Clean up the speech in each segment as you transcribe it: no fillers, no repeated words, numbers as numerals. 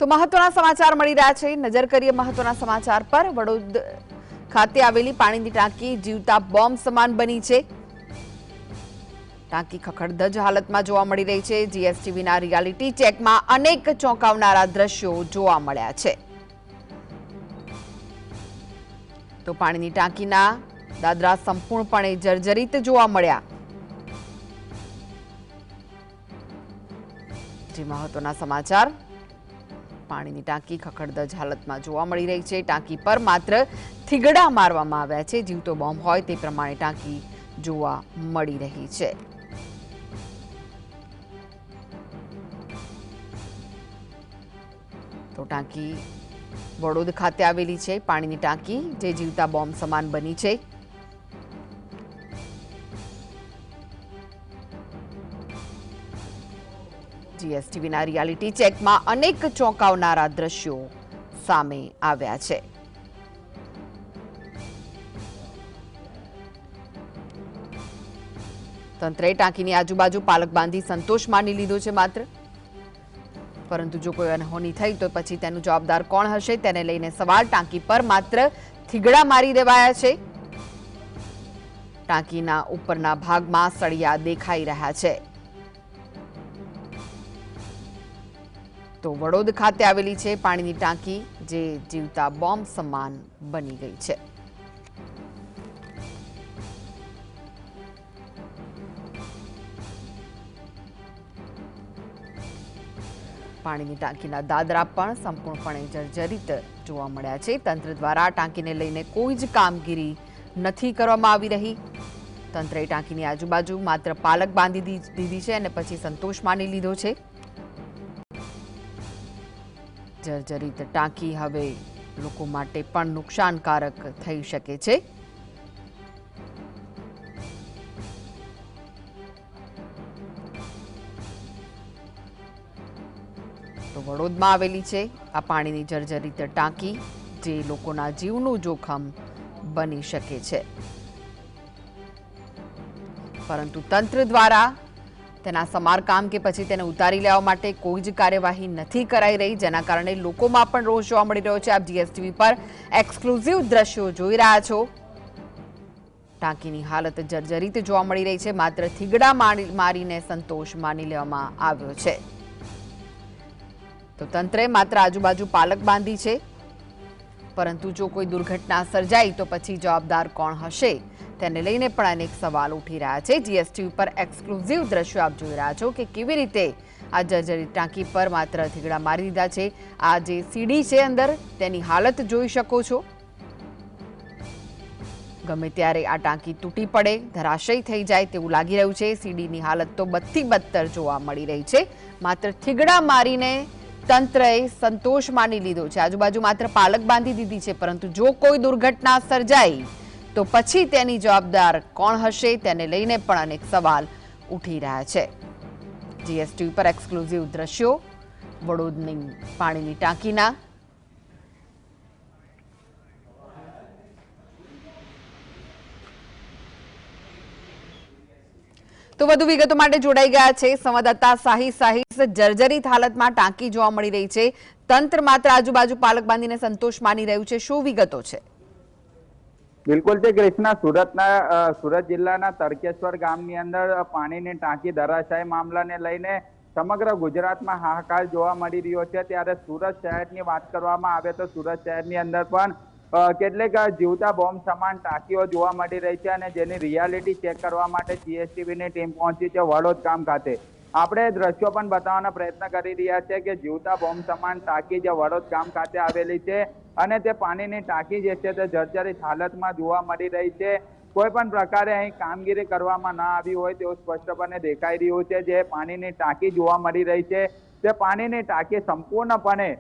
તો મહત્વના સમાચાર મળી રહ્યા છે। નજર કરીએ મહત્વના સમાચાર પર। વડોદ ખાતે આવેલી પાણીની ટાંકી જીવતા બોમ્બ સમાન બની છે। ટાંકી ખખડધજ હાલતમાં જોવા મળી રહી છે। જીએસટીવીના રિયાલિટી ચેકમાં અનેક ચોંકાવનારા દ્રશ્યો જોવા મળ્યા છે। તો પાણીની ટાંકીના દાદરા સંપૂર્ણપણે જર્જરિત જોવા મળ્યા। જે મહત્વના સમાચાર। પાણીની ટાંકી ખખડધજ હાલતમાં જોવા મળી રહી છે। ટાંકી પર માત્ર થીગડા મારવામાં આવ્યા છે। જીવતો બોમ્બ હોય તે પ્રમાણે ટાંકી જોવા મળી રહી છે। તો ટાંકી વડોદ ખાતે આવેલી છે। પાણીની ટાંકી જે જીવતા બોમ્બ સમાન બની છે। જીએસટીવીના રિયાલિટી ચેકમાં અનેક ચોંકાવનારા દ્રશ્યો સામે આવ્યા છે। તંત્રે ટાંકીની આજુબાજુ પાલક બાંધી સંતોષ માની લીધો છે। માત્ર પરંતુ જો કોઈ અનહોની થઈ તો પછી તેનું જવાબદાર કોણ હશે તેને લઈને સવાલ। ટાંકી પર માત્ર થીગડા મારી દેવાયા છે। ટાંકીના ઉપરના ભાગમાં સળિયા દેખાઈ રહ્યા છે। તો વડોદ ખાતે આવેલી છે પાણીની ટાંકી જે જીવતા બોમ્બ સમાન બની ગઈ છે। પાણીની ટાંકીના દાદરા પણ સંપૂર્ણપણે જર્જરિત જોવા મળ્યા છે। તંત્ર દ્વારા ટાંકીને લઈને કોઈ જ કામગીરી નથી કરવામાં આવી રહી। તંત્રએ ટાંકીની આજુબાજુ માત્ર પાલક બાંધી દીધી છે અને પછી સંતોષ માની લીધો છે। જર્જરિત ટાંકી હવે લોકો માટે પણ નુકસાનકારક થઈ શકે છે। તો વડોદમાં આવેલી છે આ પાણીની જર્જરિત ટાંકી જે લોકોના જીવનું જોખમ બની શકે છે। પરંતુ તંત્ર દ્વારા તેના સમારકામ કે પછી તેને ઉતારી લેવા માટે કોઈ જ કાર્યવાહી નથી કરાઈ રહી, જેના કારણે લોકોમાં પણ રોષ જોવા મળી રહ્યો છે। આપ જીએસટીવી પર એક્સક્લુઝિવ દ્રશ્યો જોઈ રહ્યા છો। ટાંકીની હાલત જર્જરિત જોવા મળી રહી છે। માત્ર થીગડા મારીને સંતોષ માની લેવામાં આવ્યો છે। તો તંત્રે માત્ર આજુબાજુ પાલક બાંધી છે, પરંતુ જો કોઈ દુર્ઘટના સર્જાય તો પછી જવાબદાર કોણ હશે તેને લઈને પણ અનેક સવાલ ઉઠી રહ્યા છે। જીએસટીવી પર એક્સક્લુઝિવ દ્રશ્યો આપ જોઈ રહ્યા છો કે કેવી રીતે આ જર્જરિત ટાંકી પર માત્ર થીગડા મારી દીધા છે। આ જે સીડી છે અંદર તેની હાલત જોઈ શકો છો। ગમે ત્યારે આ ટાંકી તૂટી પડે, ધરાશયી થઈ જાય તેવું લાગી રહ્યું છે। સીડીની હાલત તો બદથી બદતર જોવા મળી રહી છે। માત્ર થીગડા મારીને તંત્રએ સંતોષ માની લીધો છે। આજુબાજુ માત્ર પાલક બાંધી દીધી છે, પરંતુ જો કોઈ દુર્ઘટના સર્જાઈ તો પછી તેની જવાબદાર કોણ હશે તેને લઈને પણ અનેક સવાલ ઉઠી રહ્યા છે। જીએસટીવી પર એક્સક્લુઝિવ દ્રશ્યો વડોદની પાણીની ટાંકીના। તો વધુ વિગતો માટે જોડાઈ ગયા છે સંવાદદાતા સાહિસ। જર્જરિત હાલતમાં ટાંકી જોવા મળી રહી છે, તંત્ર માત્ર આજુબાજુ પાલક બાંધીને સંતોષ માની રહ્યું છે, શું વિગતો છે? બિલકુલ છે કૃષ્ણા, સુરત જિલ્લાના તરકેશ્વર ગામની અંદર પાણીની ટાંકી ધરાશાય મામલાને લઈને સમગ્ર ગુજરાતમાં હાહાકાર જોવા મળી રહ્યો છે। ત્યારે સુરત શહેરની વાત કરવામાં આવે તો સુરત શહેરની અંદર પણ કેટલીક જીવતા બોમ્બ સમાન ટાંકીઓ જોવા મળી રહી છે, અને જેની રિયાલિટી ચેક કરવા માટે જીએસટીવીની ટીમ પહોંચી છે વડોદ ગામ ખાતે। આપણે દ્રશ્યો પણ બતાવવાનો પ્રયત્ન કરી રહ્યા છે કે જીવતા બોમ્બ સમાન ટાંકી જે વડોદ ગામ ખાતે આવેલી છે, અને તે પાણીની ટાંકી જે છે તે જર્જરિત હાલતમાં જોવા મળી રહી છે। કોઈ પણ પ્રકારે અહીં કામગીરી કરવામાં ના આવી હોય તેવું સ્પષ્ટપણે દેખાઈ રહ્યું છે। જે પાણીની ટાંકી જોવા મળી રહી છે તે પાણીની ટાંકી સંપૂર્ણપણે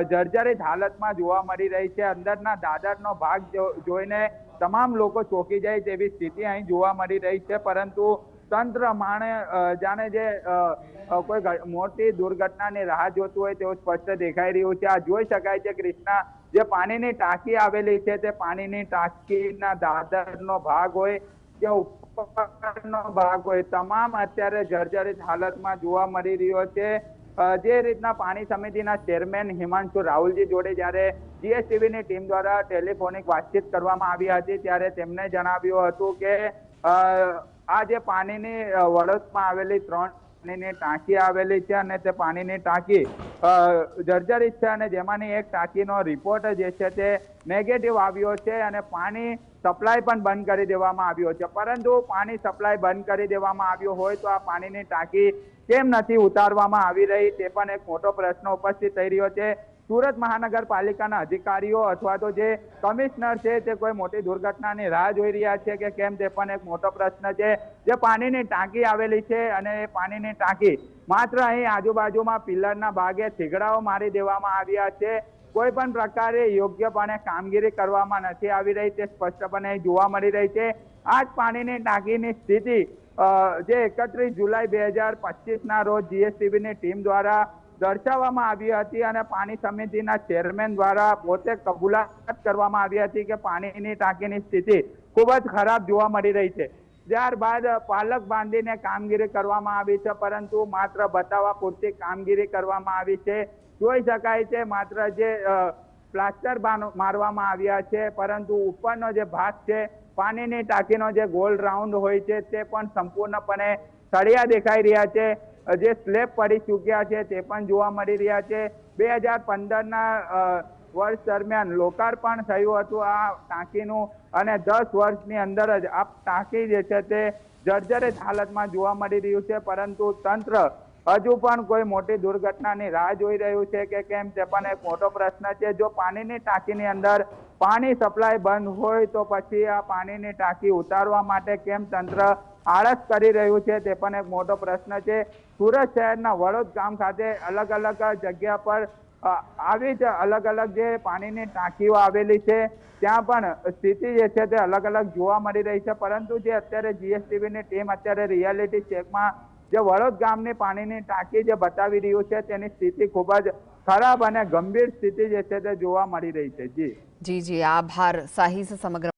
જર્જરિત હાલતમાં જોવા મળી રહી છે। અંદરના દાદરનો ભાગ જોઈને તમામ લોકો ચોંકી જાય તેવી સ્થિતિ અહીં જોવા મળી રહી છે, પરંતુ તંત્ર જાણે જે કોઈ મોટી દુર્ઘટનાની રાહ જોતું હોય તેવું સ્પષ્ટ દેખાઈ રહ્યું છે। આ જોઈ શકાય છે કૃષ્ણા, જે પાણીની ટાંકી આવેલી છે તે પાણીની ટાંકીના દાદરનો ભાગ હોય કે ઉપરનો ભાગ હોય, તમામ અત્યારે જર્જરિત હાલતમાં જોવા મળી રહ્યો છે। જે રીતના પાણી સમિતિના ચેરમેન હિમાંશુ રાહુલજી જોડે જ્યારે જીએસટીવીની ટીમ દ્વારા ટેલિફોનિક વાતચીત કરવામાં આવી હતી ત્યારે તેમણે જણાવ્યું હતું કે આ જે પાણીની વડોદમાં આવેલી 3 પાણીની ટાંકી આવેલી છે અને તે પાણીની ટાંકી જર્જરિત છે અને જેમાંની એક ટાંકીનો રિપોર્ટ જે છે તે નેગેટિવ આવ્યો છે અને પાણી સપ્લાય પણ બંધ કરી દેવામાં આવ્યો છે. પરંતુ પાણી સપ્લાય બંધ કરી દેવામાં આવ્યો હોય તો આ પાણીની ટાંકી કેમ નથી ઉતારવામાં આવી રહી તે પણ એક મોટો પ્રશ્ન ઉપસ્થિત થઈ રહ્યો છે. સુરત મહાનગરપાલિકાના અધિકારીઓ અથવા તો જે કમિશનર છે તે કોઈ મોટી દુર્ઘટનાની રાહ જોઈ રહ્યા છે કે કેમ તે પણ એક મોટો પ્રશ્ન છે. જે પાણીની ટાંકી આવેલી છે અને એ પાણીની ટાંકી માત્ર અહીં આજુબાજુમાં પિલ્લરના ભાગે થીગડાઓ મારી દેવામાં આવ્યા છે. કોઈ પણ પ્રકારે યોગ્યપણે કામગીરી કરવામાં નથી આવી રહી તે સ્પષ્ટપણે જોવા મળી રહી છે. આ જ પાણીની ટાંકીની સ્થિતિ જે 31 જુલાઈ 2025ના રોજ જીએસટીવીની ટીમ દ્વારા દર્શાવવામાં આવી હતી અને પાણી સમિતિના ચેરમેન દ્વારા પોતે કબૂલાત કરવામાં આવી હતી કે પાણીની ટાંકીની સ્થિતિ ખૂબ જ ખરાબ જોવા મળી રહી છે. ત્યારબાદ પાલક બાંધીને કામગીરી કરવામાં આવી છે, પરંતુ માત્ર બતાવવા પૂરતી કામગીરી કરવામાં આવી છે. જોઈ શકાય છે માત્ર જે પ્લાસ્ટર મારવામાં આવ્યા છે, પરંતુ ઉપરનો જે ભાગ છે પાણીની ટાંકીનો જે ગોલ રાઉન્ડ હોય છે તે પણ સંપૂર્ણપણે સળિયા દેખાઈ રહ્યા છે. જે સ્લેબ પડી ચૂક્યા છે તે પણ જોવા મળી રહ્યા છે. 2015ના વર્ષ દરમિયાન લોકાર્પણ થયું હતું આ ટાંકીનું અને 10 વર્ષની અંદર જ આ ટાંકી જે છે તે જર્જરિત હાલતમાં જોવા મળી રહ્યું છે. પરંતુ તંત્ર હજુ પણ કોઈ મોટી દુર્ઘટનાની રાહ જોઈ રહ્યું છે કે કેમ તે પણ એક મોટો પ્રશ્ન છે. જો પાણીની ટાંકીની અંદર પાણી સપ્લાય બંધ હોય તો પછી આ પાણીની ટાંકી ઉતારવા માટે કેમ તંત્ર આળસ કરી રહ્યું છે તે પણ એક મોટો પ્રશ્ન છે. સુરત શહેરના વડોદ ગામ ખાતે અલગ અલગ જગ્યા પર આવી જ અલગ અલગ જે પાણીની ટાંકીઓ આવેલી છે ત્યાં પણ સ્થિતિ જે છે તે અલગ અલગ જોવા મળી રહી છે. પરંતુ જે અત્યારે જીએસટીવીની ટીમ અત્યારે રિયાલિટી ચેકમાં જે વડોદ ગામની પાણીની ટાંકી જે બતાવી રહ્યું છે તેની સ્થિતિ ખૂબ જ ખરાબ અને ગંભીર સ્થિતિ જે છે તે જોવા મળી રહી છે. જી જી આભાર સાહિસ સમગ્ર